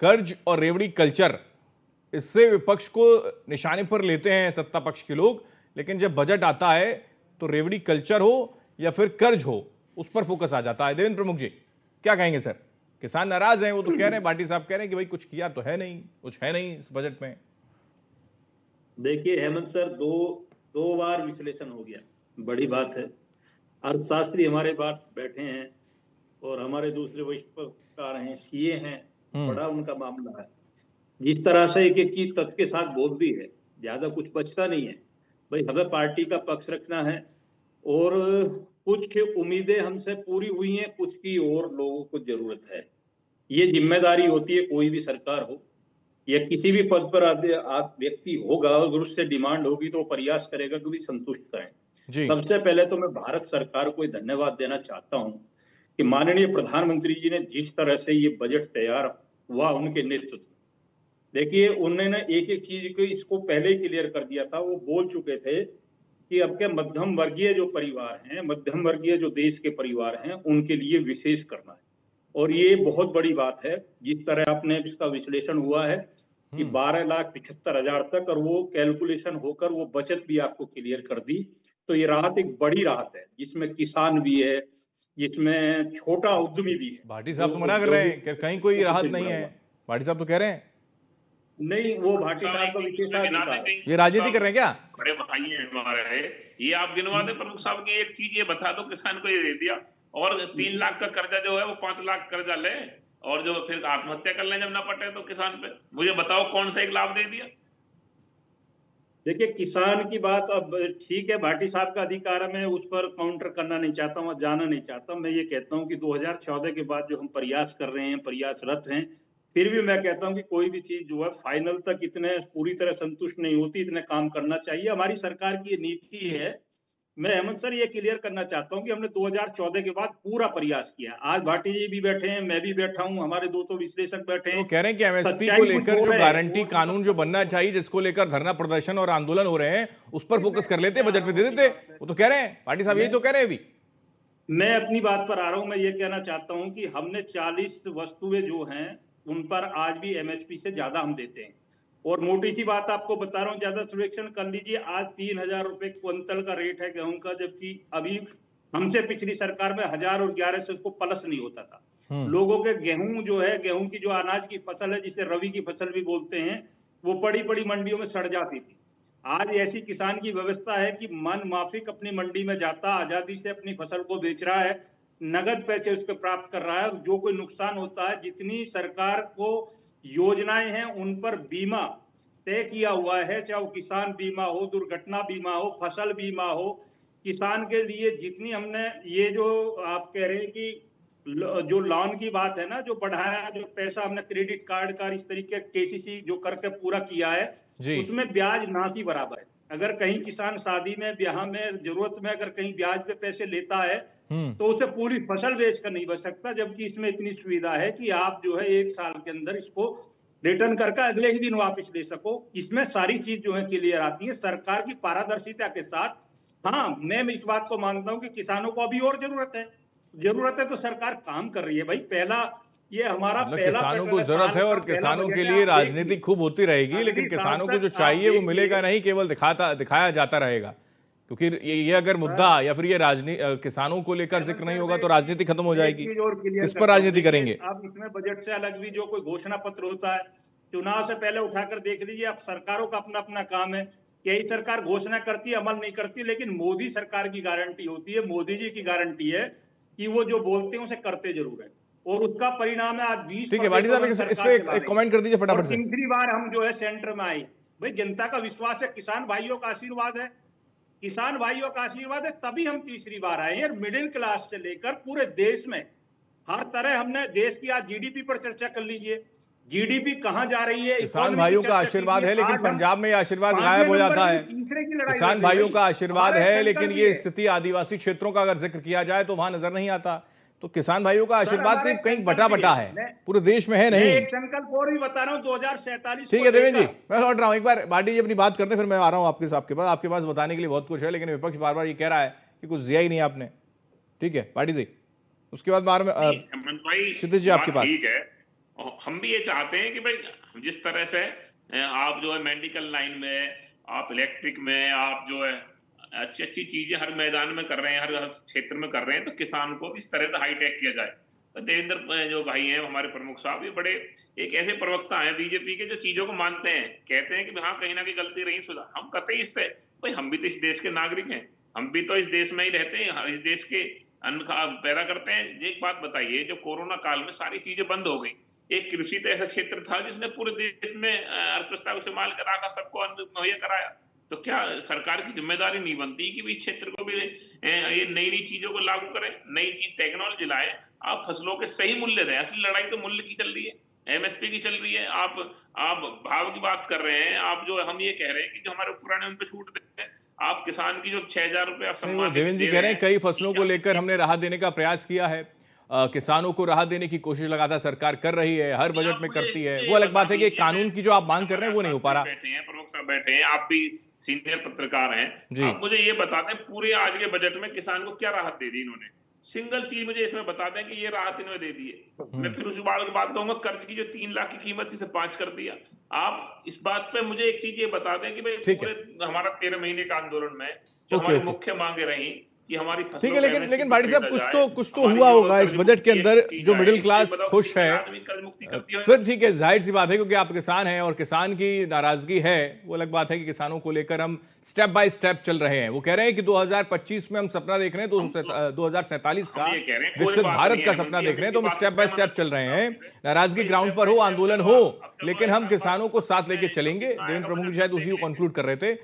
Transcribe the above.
कर्ज और रेवड़ी कल्चर, इससे विपक्ष को निशाने पर लेते हैं सत्ता पक्ष के लोग। लेकिन जब बजट आता है तो रेवड़ी कल्चर हो या फिर कर्ज हो, उस पर फोकस आ जाता है। देवेंद्र प्रमुख जी, क्या कहेंगे सर? किसान नाराज हैं, वो तो कह रहे हैं, भाटी साहब कह रहे हैं कि भाई कुछ किया तो है नहीं, कुछ है नहीं इस बजट में। देखिए हेमंत सर, दो दो बार विश्लेषण हो गया, बड़ी बात है। अर्थशास्त्री हमारे पास बैठे हैं और हमारे दूसरे वरिष्ठ पत्रकार हैं, सीए हैं, बड़ा उनका मामला है। जिस तरह से एक एक चीज तथ्य के साथ बोल दी है, ज्यादा कुछ बचता नहीं है। भाई हमें पार्टी का पक्ष रखना है और कुछ उम्मीदें हमसे पूरी हुई हैं, कुछ की और लोगों को जरूरत है। ये जिम्मेदारी होती है, कोई भी सरकार हो या किसी भी पद पर आप व्यक्ति होगा, अगर उससे डिमांड होगी तो वो प्रयास करेगा कि भी संतुष्ट करें। जी। सबसे पहले तो मैं भारत सरकार को धन्यवाद देना चाहता हूं कि माननीय प्रधानमंत्री जी ने जिस तरह से ये बजट तैयार हुआ, उनके नेतृत्व, देखिए उन्होंने एक एक चीज को इसको पहले ही क्लियर कर दिया था। वो बोल चुके थे कि अब के मध्यम वर्गीय जो परिवार हैं, मध्यम वर्गीय जो देश के परिवार हैं, उनके लिए विशेष करना है। और ये बहुत बड़ी बात है, जिस तरह आपने इसका विश्लेषण हुआ है कि 12,75,000 तक, और वो कैलकुलेशन होकर वो बचत भी आपको क्लियर कर दी। तो ये राहत एक बड़ी राहत है, जिसमें किसान भी है, जिसमें छोटा उद्यमी भी है, भाटी जो साहब तो मना कर रहे हैं कि औद्योगिक कहीं कोई राहत से नहीं जुड़ा है। हुआ। भाटी साहब तो कह रहे हैं नहीं, वो भाटी साहब का विशेषाधिकार है। ये राजनीति कर रहे हैं क्या? बड़े भाई हैं हमारे, ये आप गिनवा दे प्रमुख साहब की एक चीज, ये बता दो किसान को ये दे दिया, और 3 लाख का कर्जा जो है वो 5 लाख कर्जा ले, और जो फिर आत्महत्या कर ले जब ना पटे तो किसान पे, मुझे बताओ कौन सा एक लाभ दे दिया? देखिए किसान की बात, अब ठीक है, भाटी साहब का अधिकार है, मैं उस पर काउंटर करना नहीं चाहता हूँ, जाना नहीं चाहता हूँ। मैं ये कहता हूँ कि 2014 के बाद जो हम प्रयास कर रहे हैं, प्रयासरत हैं, फिर भी मैं कहता हूँ कि कोई भी चीज जो है फाइनल तक इतने पूरी तरह संतुष्ट नहीं होती, इतने काम करना चाहिए। हमारी सरकार की ये नीति है। मैं हेमंत सर ये क्लियर करना चाहता हूं कि हमने 2014 के बाद पूरा प्रयास किया। आज भाटी जी भी बैठे हैं, मैं भी बैठा हूं, हमारे दो तो विश्लेषक बैठे तो हैं। वो कह रहे हैं कि एमएसपी को सच्चाई कुछ लेकर जो और है गारंटी और कानून जो बनना चाहिए, जिसको लेकर धरना प्रदर्शन और आंदोलन हो रहे हैं, उस पर फोकस कर लेते, बजट में दे देते। वो तो कह रहे हैं, भाटी साहब यही तो कह रहे हैं अभी। मैं अपनी बात पर आ रहा हूं। मैं ये कहना चाहता हूं कि हमने 40 वस्तुएं जो हैं उन पर आज भी एमएसपी से ज्यादा हम देते हैं। और मोटी सी बात आपको बता रहा हूं, ज्यादा सर्वेक्षण कर लीजिए, आज 3,000 रुपए क्विंटल का रेट है गेहूं का, जबकि अभी हमसे पिछली सरकार में 1,011 से उसको प्लस नहीं होता था। लोगों के गेहूं जो है, गेहूं की जो अनाज की फसल है, जिसे रवि की फसल भी बोलते हैं, वो बड़ी बड़ी मंडियों में सड़ जाती थी। आज ऐसी किसान की व्यवस्था है कि मन माफिक अपनी मंडी में जाता, आजादी से अपनी फसल को बेच रहा है, नगद पैसे उसके प्राप्त कर रहा है। जो कोई नुकसान होता है, जितनी सरकार को योजनाएं हैं उन पर बीमा तय किया हुआ है, चाहे वो किसान बीमा हो, दुर्घटना बीमा हो, फसल बीमा हो, किसान के लिए जितनी हमने, ये जो आप कह रहे हैं कि जो लोन की बात है ना, जो बढ़ाया, जो पैसा हमने क्रेडिट कार्ड का इस तरीके केसीसी जो करके पूरा किया है, उसमें ब्याज ना की बराबर है। अगर कहीं किसान शादी में, ब्याह में, जरूरत में अगर कहीं ब्याज पे पैसे लेता है तो उसे पूरी फसल बेच कर नहीं बच सकता। जबकि इसमें इतनी सुविधा है कि आप जो है 1 साल के अंदर इसको रिटर्न करके अगले ही दिन वापस ले सको। इसमें सारी चीज जो है क्लियर आती है सरकार की पारदर्शिता के साथ। हाँ, मैं इस बात को मानता हूं कि किसानों को अभी और जरूरत है तो सरकार काम कर रही है। भाई पहला, ये हमारा मतलब पहला किसानों पैटर्न को है, जरूरत साल है का और पहला किसानों के बजट है। लिए आप राजनीति देखिए खूब होती रहेगी, लेकिन अगली साल किसानों को जो तक आप चाहिए वो देखिए। मिलेगा नहीं, केवल दिखाया जाता रहेगा। क्योंकि ये अगर मुद्दा या फिर ये राजनीति किसानों को लेकर जिक्र नहीं होगा तो राजनीति खत्म हो मैं एक जाएगी। चीज और क्लियर किस पर करता हूं, राजनीति देखिए करेंगे? आप इसमें बजट से अलग भी जो कोई घोषणा पत्र होता है, चुनाव से पहले उठाकर देख लीजिए। आप सरकारों का अपना अपना काम है, कई सरकार घोषणा करती है, अमल नहीं करती, लेकिन मोदी सरकार की गारंटी होती है, मोदी जी की गारंटी है कि वो जो बोलते हैं उसे करते जरूर है। और उसका परिणाम है आज 20 ठीक है भाटी प्रदेशों साहब, में हम इस सरकार पे चला एक रहे हैं कमेंट कर दीजिए और फटाफट से। तीसरी बार हम जो है सेंटर में आए। भाई जनता का विश्वास है, किसान भाइयों का आशीर्वाद है, किसान भाइयों का आशीर्वाद है, तभी हम तीसरी बार आए हैं। मिडिल क्लास से लेकर पूरे देश में हर तरह हमने, देश की आज जीडीपी पर चर्चा कर लीजिए, जीडीपी कहां जा रही है, किसान इकोनॉमी की भाइयों का चर्चा आशीर्वाद कीजिए। है, लेकिन आज हम पंजाब में ये आशीर्वाद 5वें गायब हो नंबर जाता की है। तीसरे की लड़ाई लड़ किसान रहे हैं। भाइयों भाई का आशीर्वाद हमारा है, एक लेकिन संकल्प ये है स्थिति आदिवासी क्षेत्रों का अगर जिक्र किया जाए तो वहां नजर नहीं आता। तो किसान भाइयों का सर, आशीर्वाद हमारा एक कहीं संकल्प बटा भी बटा है। है, पूरे देश में है मैं नहीं। एक संकल्प और भी बता रहा हूं, 2047 ठीक को है देवेंद्र जी, लेकर। मैं लौट रहा हूं। एक बार भाटी जी अपनी बात करते हैं, फिर मैं आ रहा हूं आपके पास बताने के लिए बहुत कुछ है, लेकिन विपक्ष बार बार ये कह रहा है कि कुछ दिया ही नहीं आपने। ठीक है भाटी जी, उसके बाद नहीं हेमंत भाई, क्षितिज जी आपके बात पास। ठीक है, और हम भी ये चाहते हैं कि भाई जिस तरह से आप जो है मेडिकल लाइन में, आप इलेक्ट्रिक में, आप जो है अच्छी अच्छी चीजें हर मैदान में कर रहे हैं, हर क्षेत्र में कर रहे हैं, तो किसान को भी इस तरह से हाईटेक किया जाए। तो देवेंद्र जो भाई हैं हमारे प्रमुख साहब, ये बड़े एक ऐसे प्रवक्ता हैं बीजेपी के जो चीजों को मानते हैं, कहते हैं कि हाँ कहीं ना कहीं गलती रही, सुधार। हम कतई इससे, भाई हम भी तो इस देश के नागरिक हैं, हम भी तो इस देश में ही रहते हैं, इस देश के अन्न पैदा करते हैं। एक बात बताइए, जो कोरोना काल में सारी चीजें बंद हो गई, एक कृषि तो ऐसा क्षेत्र था जिसने पूरे देश में अर्थव्यवस्था को संभाल कर रखा, सबको अन्न मुहैया कराया। तो क्या सरकार की जिम्मेदारी नहीं बनती कि इस क्षेत्र को भी ये नई नई चीजों को लागू करें, नई चीज टेक्नोलॉजी लाए, आप फसलों के सही मूल्य दें। असली लड़ाई तो मूल्य की चल रही है, एमएसपी की चल रही है। आप भाव की बात कर रहे हैं, आप जो हम ये कह रहे हैं कि जो हमारे पुराने उन पे छूट देते हैं, आप किसान की जो 6,000 रुपए आप नहीं, वो सम्मान देवेंद्र जी कह रहे हैं कई फसलों को लेकर हमने राहत देने का प्रयास किया है, किसानों को राहत देने की कोशिश लगातार सरकार कर रही है, हर बजट में करती है। वो अलग बात है कि कानून की जो आप मांग कर रहे हैं वो नहीं हो पा रहा। बैठे हैं प्रमुख साहब, बैठे हैं, आप भी सीनियर पत्रकार हैं, जी। आप मुझे ये बता दें पूरे आज के बजट में किसान को क्या राहत दे दी इन्होंने? सिंगल चीज मुझे इसमें बता दें कि ये राहत इन्होंने दे दी है। मैं फिर उस बात कहूंगा, कर्ज की जो 3 लाख की कीमत थी, इसे 5 कर दिया। आप इस बात पे मुझे एक चीज ये बता दें कि भाई ठीक है। पूरे हमारा 13 महीने का आंदोलन में जो ओके, हमारी ओके। मुख्य मांगे रही कि हमारी ठीक फसलों है, को लेकिन MSP भाटी साहब खरीदा कुछ जाए, तो हमारी हुआ जो होगा इस कर्ज बजट के मुक्ति अंदर, की जो जाए, मिडिल ये क्लास बताओ खुश किसी है। आदमी कर्ज मुक्ति करती है? फिर ठीक है, जाहिर सी बात है क्योंकि आप किसान हैं और किसान की नाराजगी है। वो अलग बात है कि किसानों को लेकर हम स्टेप बाय स्टेप चल रहे हैं। वो कह रहे हैं कि 2025 में हम सपना देख रहे हैं, 2047 का हम ये कह रहे हैं, कोई विकसित बात भारत नहीं का है, सपना हम देख रहे हैं, तो हम बात स्टेप से बाय सहमत स्टेप चल रहे हैं। हैं। नाराजगी भाई ग्राउंड step पर by हो, step आंदोलन चलो, हो, अब चलो लेकिन हम ऐसा किसानों को साथ लेके बात चलेंगे। है, देवेंद्र प्रमुख बजट जी शायद उसी को देख लेंगे। कंक्लूड कर रहे थे।